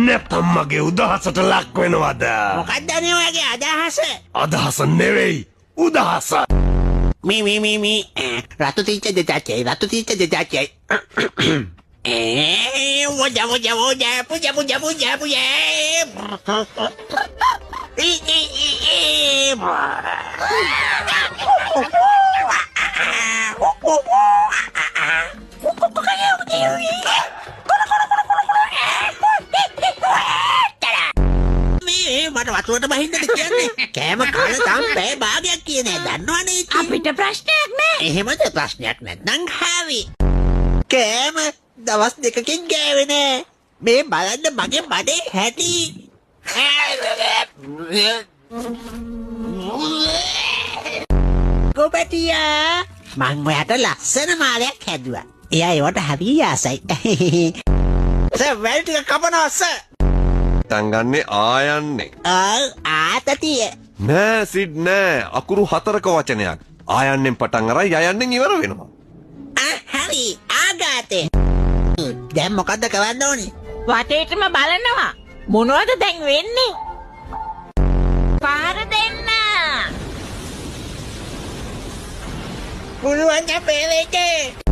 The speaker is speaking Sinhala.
නැත්තම් මගේ උදහසට ලක් වෙනවද? මොකක්ද අනේ ඔයගේ අදහස? අදහස නෙවෙයි උදහස. Me. Ratu teacher dedache. Woja. Puja. මට වතුරට බහින්නද කියන්නේ? කෑම කාලා තාම බෑ භාගයක් කියන්නේ දන්නවනේ ඉතින්. අපිට ප්‍රශ්නයක් නෑ. එහෙමද ප්‍රශ්නයක් නැත්නම් හරි. කෑම දවස් දෙකකින් ගෑවේ නෑ. මේ බලන්න මගේ බඩේ හැටි. ගොබටියා මං ඔයාට ලස්සන මාලයක් හැදුවා. එයා ඒවට හරි ආසයි. සර් වැඩ ටික කපනවා සර්. තංගන්නේ ආයන්නේ. ආතතිය. නෑ සිඩ් නෑ. අකුරු 4ක වචනයක්. ආයන්නෙන් පටන් අරන් යයන්නෙන් ඉවර වෙනවා. හරි ආගාතේ. දැන් මොකද්ද කරන්න ඕනේ? වටේටම බලනවා. මොනවද දැන් වෙන්නේ? පාර දෙන්න. පුළුවන් අපේ වෙකේ.